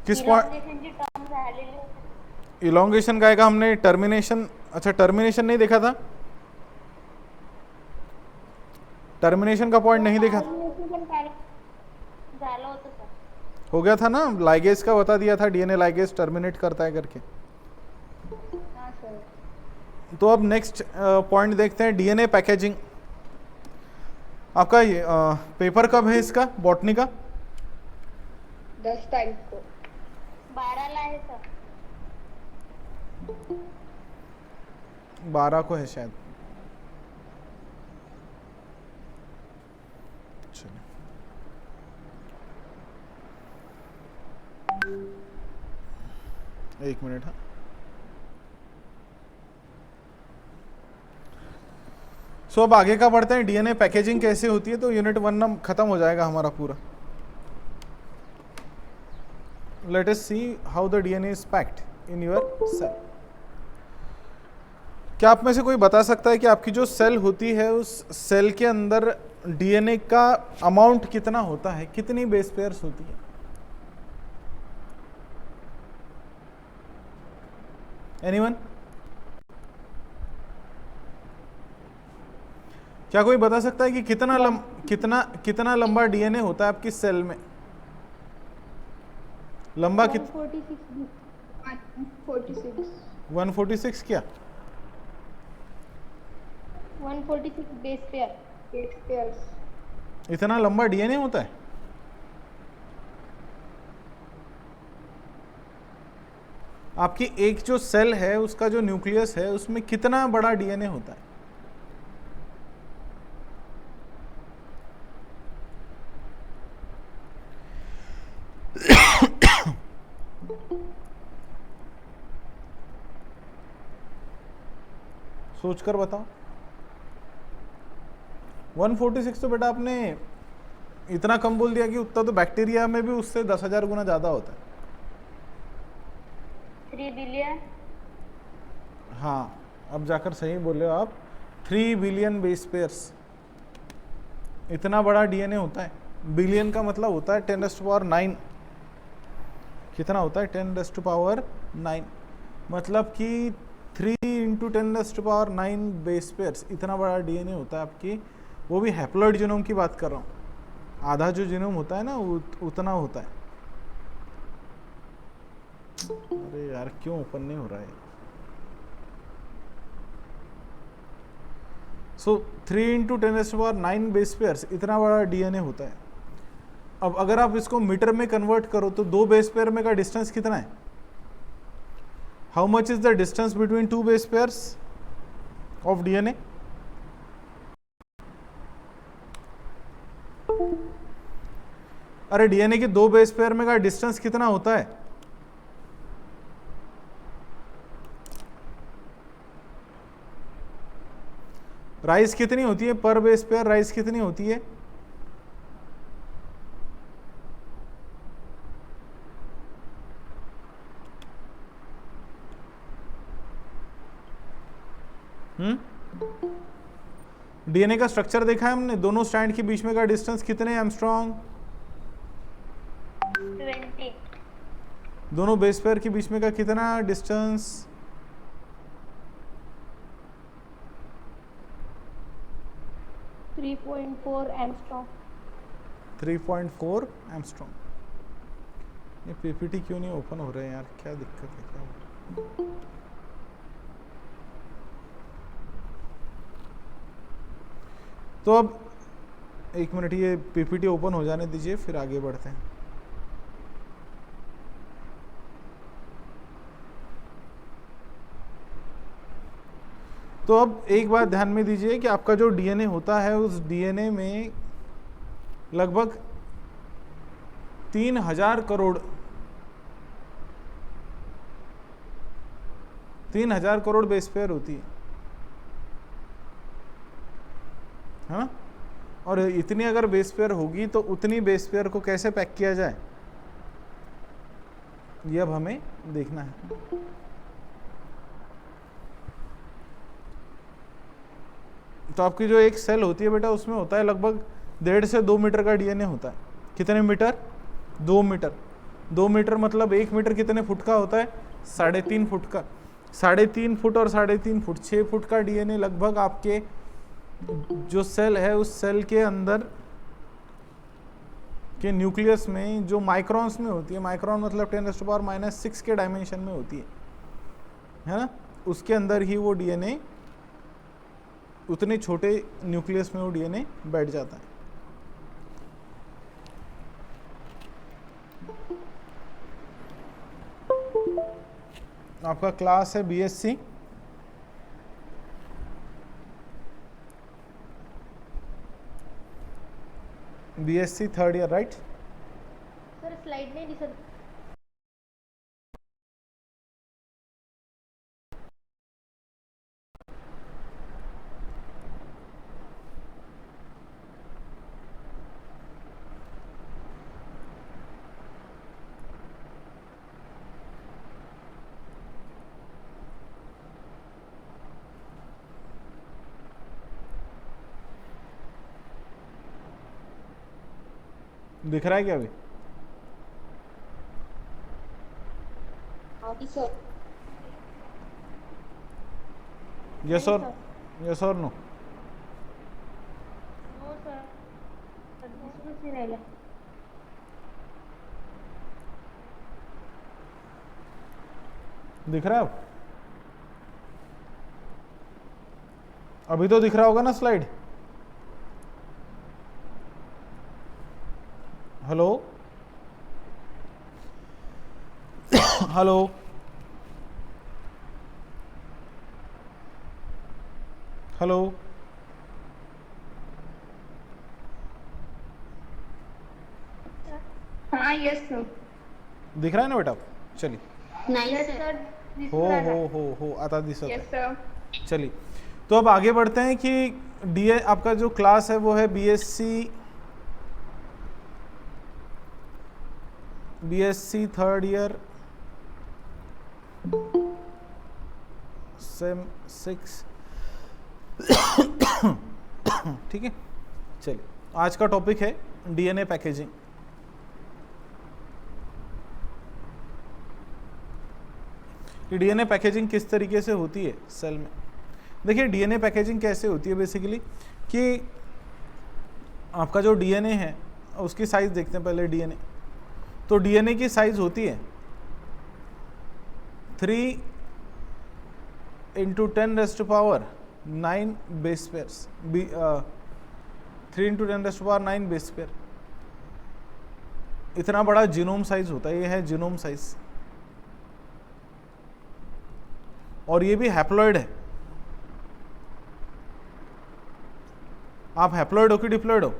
किस point? Elongation का आएगा, हमने टर्मिनेशन, अच्छा टर्मिनेशन नहीं देखा था, टर्मिनेशन का पॉइंट नहीं देखा, हो गया था ना, लाइगेज का बता दिया था, डीएनए लाइगेज टर्मिनेट करता है करके। तो अब नेक्स्ट पॉइंट देखते हैं, डीएनए पैकेजिंग। आपका ये पेपर कब है इसका, बॉटनी का? 10 तारीख को। 12 ला है सर। 12 को है शायद। चलिए, एक मिनट। हाँ, सो अब आगे का बढ़ते हैं, डीएनए पैकेजिंग कैसे होती है। तो यूनिट 1 ना खत्म हो जाएगा हमारा पूरा। Let us see how the DNA is packed in your cell. क्या आप में से कोई बता सकता है कि आपकी जो सेल होती है उस सेल के अंदर डीएनए का अमाउंट कितना होता है, कितनी बेस पेयर्स होती है? एनीवन? क्या कोई बता सकता है कि कितना लंबा डीएनए होता है आपकी सेल में? लंबा 146 क्या? 146 बेस पेयर। इतना लंबा डीएनए होता है? आपकी एक जो सेल है उसका जो न्यूक्लियस है उसमें कितना बड़ा डीएनए होता है? सोचकर बताओ। 146 तो बेटा आपने इतना कम बोल दिया कि उतना तो बैक्टीरिया में भी उससे 10,000 गुना ज्यादा होता है। 3 बिलियन। हाँ, अब जाकर सही बोले हो आप, 3 बिलियन बेस पेयर्स, इतना बड़ा डीएनए होता है। बिलियन का मतलब होता है 10⁻9। कितना होता है? 10⁻9, मतलब कि 3 × 10⁻9 बेस पेयर्स, इतना बड़ा डीएनए होता है आपकी। वो भी हैप्लॉइड जीनोम की बात कर रहा हूँ, आधा जो जीनोम होता है ना उतना होता है। अरे यार क्यों ओपन नहीं हो रहा है? सो 3 × 10⁻9 बेस पेयर्स, इतना बड़ा डीएनए होता है। अब अगर आप इसको मीटर में कन्वर्ट करो तो 2 बेस पेयर में का डिस्टेंस कितना है? How much is the distance between 2 base pairs of DNA? अरे डीएनए के 2 बेस पेयर में का डिस्टेंस कितना होता है? राइज कितनी होती है पर बेस पेयर? राइज कितनी होती है? डीएनए का स्ट्रक्चर देखा है हमने, दोनों स्ट्रैंड के बीच में का डिस्टेंस कितने एंगस्ट्रॉम? 20। दोनों बेस पेयर के बीच में का कितना डिस्टेंस? 3.4 एंगस्ट्रॉम। 3.4 एंगस्ट्रॉम। ये पीपीटी क्यों नहीं ओपन हो रहे हैं यार, क्या दिक्कत है क्या? तो अब एक मिनट, ये पीपीटी ओपन हो जाने दीजिए, फिर आगे बढ़ते हैं। तो अब एक बात ध्यान में दीजिए कि आपका जो डीएनए होता है उस डीएनए में लगभग 3,000 करोड़ बेस पेयर होती है हाँ? और इतनी अगर बेस पेयर होगी तो उतनी बेस पेयर को कैसे पैक किया जाए, ये अब हमें देखना है। तो आपकी जो एक सेल होती है बेटा उसमें होता है लगभग 1.5 से 2 मीटर का डीएनए होता है। कितने मीटर? 2 मीटर। 2 मीटर मतलब 1 मीटर कितने फुट का होता है? 3.5 फुट का। 3.5 फुट और 3.5 फुट, 6 फुट का डीएनए लगभग आपके जो सेल है उस सेल के अंदर के न्यूक्लियस में जो माइक्रॉन्स में होती है, माइक्रॉन मतलब 10⁻⁻⁶ के डायमेंशन में होती है ना, उसके अंदर ही वो डीएनए, उतने छोटे न्यूक्लियस में वो डीएनए बैठ जाता है। आपका क्लास है BSc, BSc 3rd year, right? Sir slide नाही दिसत. दिख रहा है क्या अभी? हाँ सर. यस और नो? हो सर. दिसूनच नाही राहिलं. दिख रहा है अब? अभी तो दिख रहा होगा ना स्लाइड? हेलो हेलो हेलो हाँ यस सर. दिख रहा है ना बेटा? चलिए. नाही यस सर. सर. हो दिसून राहिलं. हो आता दिसत यस आहे. सर. चलिए, तो अब आगे बढ़ते हैं कि डीए आपका जो क्लास है वो है बीएससी 3rd ईयर सेम 6. ठीक है, चलिए आज का टॉपिक है डीएनए पैकेजिंग. कि डीएनए पैकेजिंग किस तरीके से होती है सेल में. देखिए डीएनए पैकेजिंग कैसे होती है बेसिकली कि आपका जो डीएनए है उसकी साइज देखते हैं पहले. डीएनए तो डीएनए की साइज होती है 3 × 10⁻⁹ बेस पेयर्स. 3 × 10⁻⁹ base pair. इतना बड़ा जीनोम साइज होता है. ये है जीनोम साइज और ये भी हैप्लॉइड है. आप हैप्लॉइड हो कि डिप्लॉइड हो?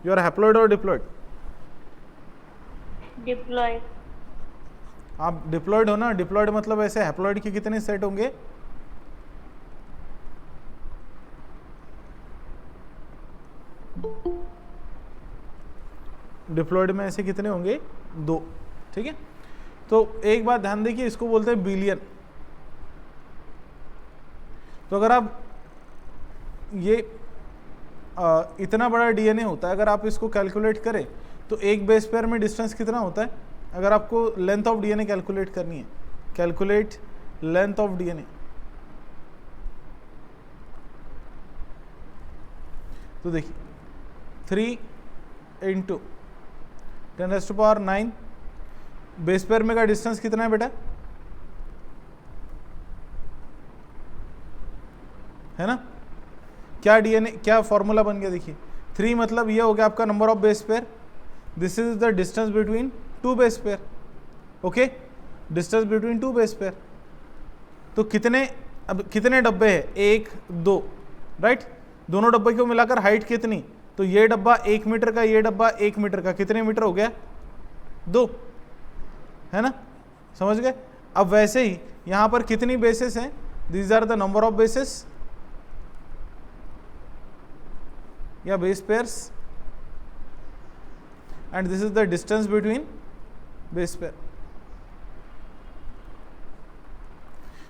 यू आर हैप्लॉइड और डिप्लॉइड? डिप्लॉयड. आप डिप्लॉइड हो ना. डिप्लॉइड मतलब ऐसे हैप्लॉइड के कितने सेट होंगे? डिप्लॉइड में ऐसे कितने होंगे? 2. ठीक है, तो एक बात ध्यान देखिए, इसको बोलते हैं बिलियन. तो अगर आप ये इतना बड़ा डीएनए होता है, अगर आप इसको कैलकुलेट करें तो एक बेस पेयर में डिस्टेंस कितना होता है? अगर आपको लेंथ ऑफ डीएनए कैलकुलेट करनी है, कैलकुलेट लेंथ ऑफ डीएनए, तो देखिए 3 × 10⁻⁹ बेस पेयर में का डिस्टेंस कितना है बेटा? है ना? क्या डीएनए, क्या फॉर्मूला बन गया देखिए. 3 मतलब ये हो गया आपका number of base pair. This is the distance between 2 base pair. Okay, distance between 2 base pair. तो कितने, अब कितने डब्बे हैं? 1 2, राइट? दोनों डब्बे को मिलाकर हाइट कितनी? तो ये डब्बा 1 मीटर का, ये डब्बा 1 मीटर का, कितने मीटर हो गया? 2, है ना? समझ गए? अब वैसे ही यहां पर कितनी बेसिस हैं? These are the number of bases या base pairs and this is the distance between base pair.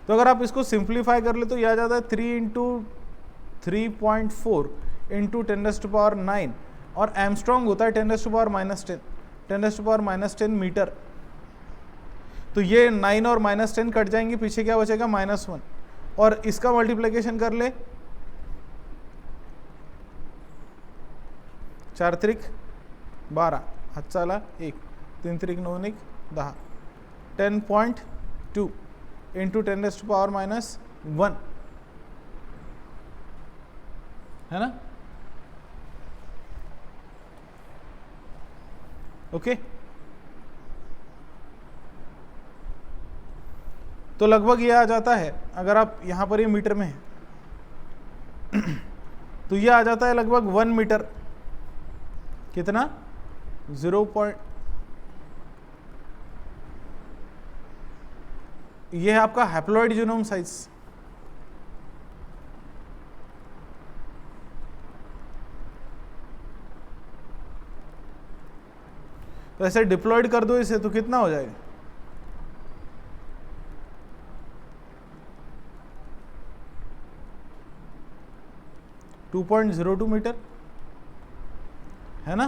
तो अगर आप इसको सिंप्लीफाई कर ले तो यह आ जाता है 3 × 3.4 × 10⁻⁹ और एमस्ट्रॉन्ग होता है 10⁻⁻10, 10⁻⁻10 मीटर। तो ये 9 और -10 कट जाएंगे, पीछे क्या बचेगा -1, और इसका मल्टीप्लिकेशन कर ले, 4 त्रिक 12, हाथ चाला 1, 3 त्रिक 9 निक 10, 10.2 इंटू 10⁻⁻1 है ना। ओके, तो लगभग ये आ जाता है, अगर आप यहां पर ये मीटर में है तो ये आ जाता है लगभग 1 मीटर, कितना 0. ये है आपका हैप्लॉइड जीनोम साइज। तो ऐसे डिप्लॉयड कर दो इसे तो कितना हो जाएगा, .02 मीटर है ना।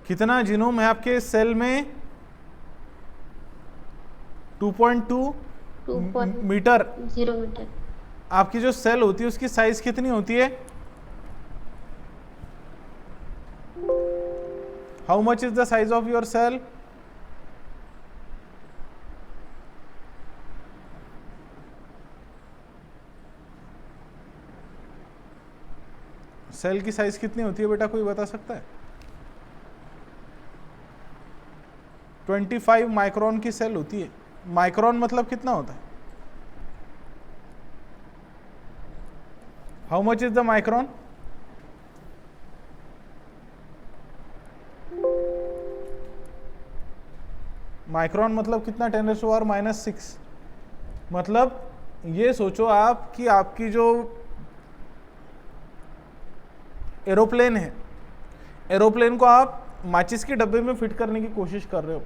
कितना जीनोम है आपके सेल में, 2.2 मीटर। 0 मीटर। आपकी जो सेल होती है उसकी साइज कितनी होती है, how much is the size of your cell, cell की साइज कितनी होती है बेटा, कोई बता सकता है। 25 माइक्रोन की सेल होती है। माइक्रोन मतलब कितना होता है, how much is the micron, micron मतलब कितना, 10⁻⁻6। मतलब ये सोचो आप कि आपकी जो एरोप्लेन है, एरोप्लेन को आप माचिस के डब्बे में फिट करने की कोशिश कर रहे हो,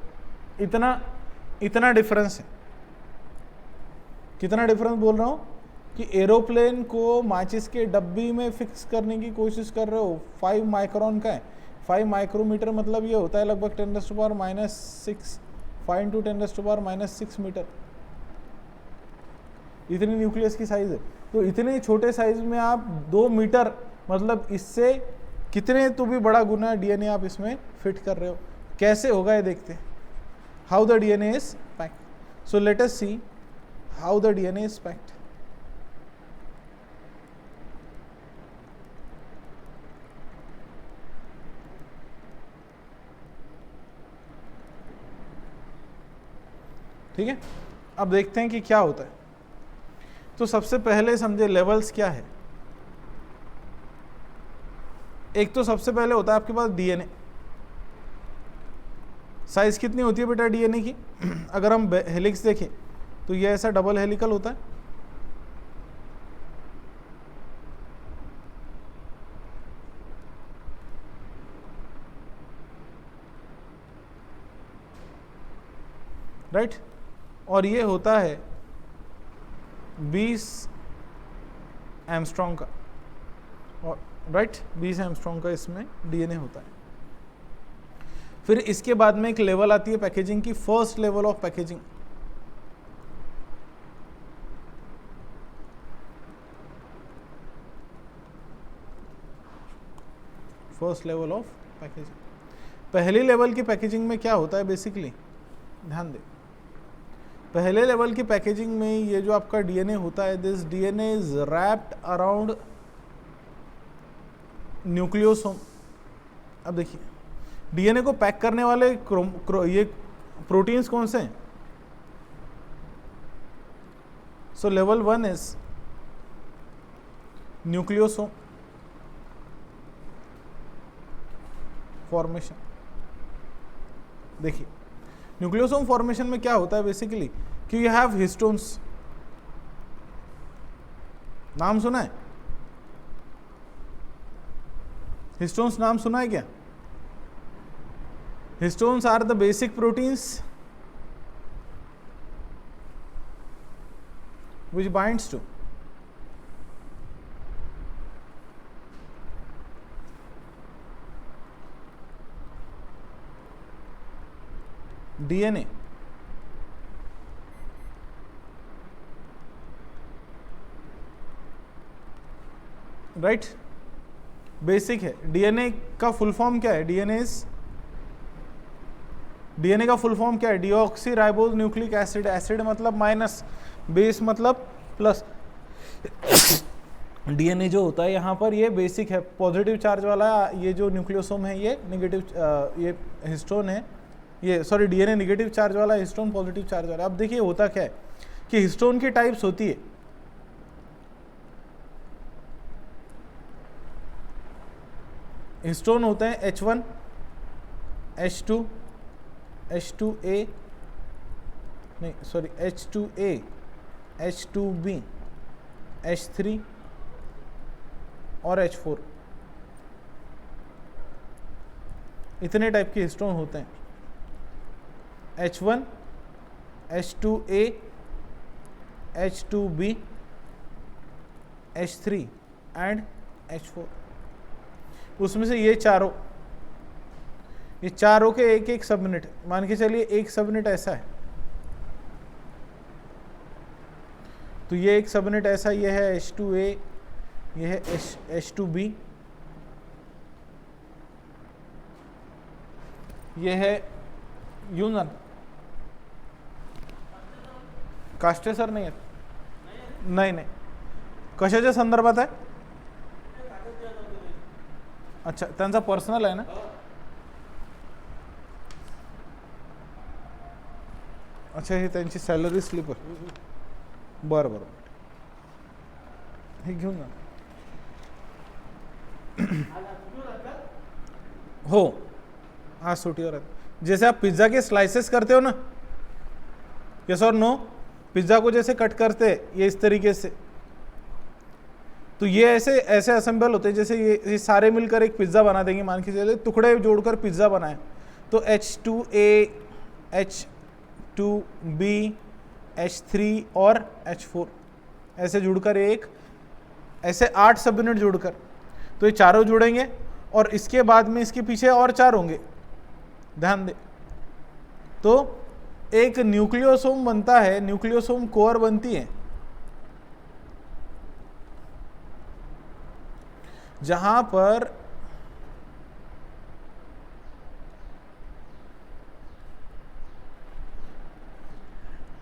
इतना डिफरेंस है। कितना डिफरेंस बोल रहा हूं कि एरोप्लेन को माचिस के डब्बी में फिक्स करने की कोशिश कर रहे हो, 5 माइक्रोन का है। 5 माइक्रोमीटर मतलब ये होता है लगभग 10⁻⁻6, 5 × 10⁻⁻6 मीटर, इतनी न्यूक्लियस की साइज है। तो इतने छोटे साइज में आप 2 मीटर, मतलब इससे कितने तो भी बड़ा गुना डीएनए आप इसमें फिट कर रहे हो। कैसे होगा ये देखते हैं, how the DNA is packed. So let us see how the DNA is packed. ठीक है, अब देखते हैं कि क्या होता है। तो सबसे पहले समझे लेवल्स क्या है। एक तो सबसे पहले होता है आपके पास डीएनए, साइज कितनी होती है बेटा डीएनए की, अगर हम हेलिक्स देखें तो ये ऐसा डबल हेलिकल होता है, राइट, और ये होता है 20 एमस्ट्रॉन्ग का, और राइट 20 एमस्ट्रॉन्ग का इसमें डीएनए होता है। फिर इसके बाद में एक लेवल आती है पैकेजिंग की, first level of packaging. First level of packaging, पहली लेवल की पैकेजिंग में क्या होता है बेसिकली, ध्यान दें। पहले लेवल की पैकेजिंग में ये जो आपका डीएनए होता है, this DNA is wrapped around nucleosome. अब देखिए डीएनए को पैक करने वाले ये प्रोटीन्स कौन से हैं। सो लेवल 1 इज न्यूक्लियोसोम फॉर्मेशन। देखिए न्यूक्लियोसोम फॉर्मेशन में क्या होता है बेसिकली कि यू हैव हिस्टोन्स, नाम सुना है, हिस्टोन्स नाम सुना है क्या। Histones are the basic proteins which binds to DNA right, basic है। डीएनए का फुल फॉर्म क्या है? डीएनए का फुल फॉर्म क्या है? Deoxy ribose nucleic acid. Acid मतलब माइनस, बेस मतलब प्लस। डीएनए जो होता है यहाँ पर ये बेसिक है, पॉजिटिव चार्ज वाला। ये जो न्यूक्लियोसोम है ये नेगेटिव, ये हिस्टोन है, ये सॉरी डीएनए नेगेटिव चार्ज वाला, हिस्टोन पॉजिटिव चार्ज वाला। अब देखिए होता क्या है कि हिस्टोन की टाइप्स होती है, हिस्टोन होते हैं H1, H2, H2A, नहीं सॉरी H2A, H2B, H3 और H4। इतने टाइप के हिस्टोन होते हैं, H1, H2A, H2B, H3 and H4। उसमें से ये चारों के एक एक सबयूनिट, मान के चलिए एक सबयूनिट ऐसा है, तो ये एक सबयूनिट ऐसा, ये है H2A, ये है H2B, ये है यूनन। कास्टे सर नाही आहेत? नाही, कशाच्या संदर्भात आहे? अच्छा, त्यांचा पर्सनल आहे ना? अच्छा, हे त्यांची सॅलरी स्लिप आहे। बरं, हे घेऊन जा। हो, हाँ सुटीवर है। जैसे आप पिज्ज़ा के स्लाइसेस करते हो ना, यस और नो, पिज्ज़ा को जैसे कट करते हैं ये इस तरीके से, तो ये ऐसे असेंबल होते हैं, जैसे ये सारे मिलकर एक पिज़्ज़ा बना देंगे। मान के चलिए टुकड़े जोड़कर पिज़्ज़ा बनाए, तो H2A, H2B, H3 और H4 ऐसे जुड़कर एक, ऐसे 8 सब यूनिट जुड़कर, तो ये चारों जुड़ेंगे और इसके बाद में इसके पीछे और 4 होंगे। ध्यान दे, तो एक न्यूक्लियोसोम बनता है, न्यूक्लियोसोम कोर बनती है, जहां पर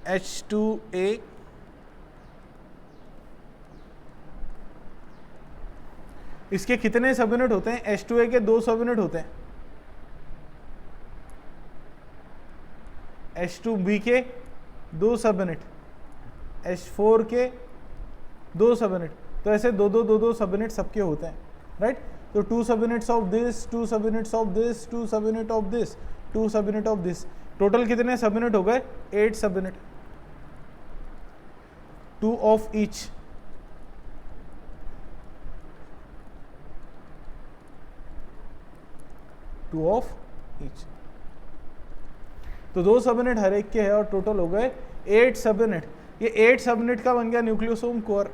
H2A, इसके कितने सब यूनिट होते हैं? H2A के 2 सब यूनिट होते हैं, H2B के 2 सब यूनिट, H4 के 2 सब यूनिट, तो ऐसे दो सब यूनिट सबके होते हैं, राइट। तो 2 सब यूनिट्स ऑफ दिस, 2 सब यूनिट्स ऑफ दिस, 2 सब यूनिट ऑफ दिस, 2 सब यूनिट ऑफ दिस, टोटल कितने सब यूनिट हो गए? 8 सब unit, 2 of each. Two of each, तो 2 सब यूनिट हर एक के है और टोटल हो गए 8 सब यूनिट। ये 8 सब यूनिट का बन गया न्यूक्लियोसोम कोर।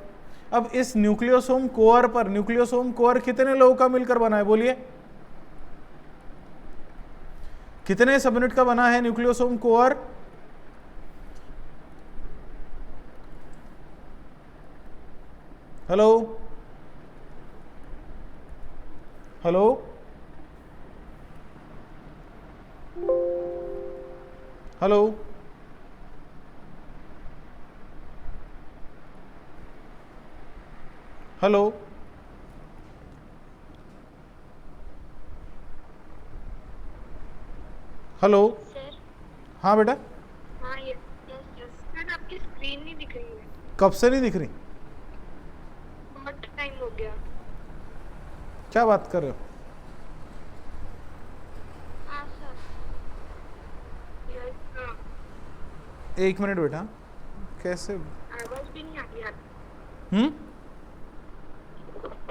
अब इस न्यूक्लियोसोम कोर पर, न्यूक्लियोसोम कोर कितने लोगों का मिलकर बना है? बोलिए, कितने सब यूनिट का बना है nucleosome core? Hello hello, hello, hello, hello. Sir, हाँ बेटा, हाँ यस यस सर, आपकी स्क्रीन नहीं दिख रही है। कब से नहीं दिख रही? बहुत टाइम हो गया। क्या बात कर रहे हो? हाँ सर, यस सर। एक मिनट बेटा, कैसे? आवाज भी नहीं आ रही आपकी।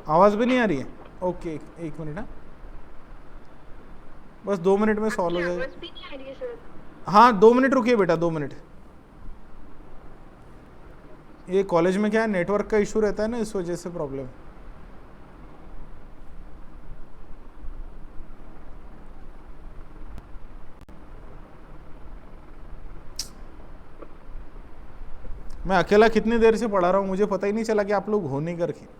आवाज भी नहीं आ रही है? ओके, एक मिनट। हाँ, बस 2 मिनट में सॉल्व हो जाएगा। आवाज भी नहीं आ रही है सर। हाँ 2 मिनट रुकिए बेटा, 2 मिनट। ये कॉलेज में क्या है, नेटवर्क का इशू रहता है ना, इस वजह से प्रॉब्लम। मैं अकेला कितनी देर से पढ़ा रहा हूँ, मुझे पता ही नहीं चला कि आप लोग हो नहीं करके।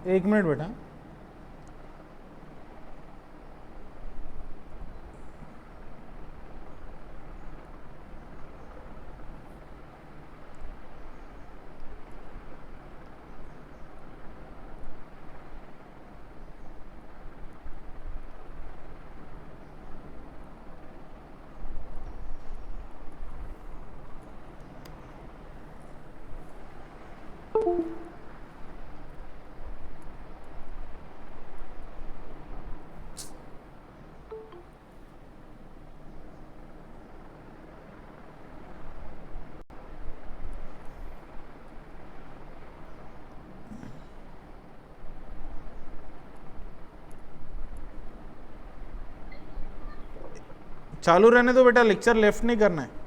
एक मिनट बेटा। चालू रहने दो बेटा, लेक्चर लेफ्ट नहीं करना है।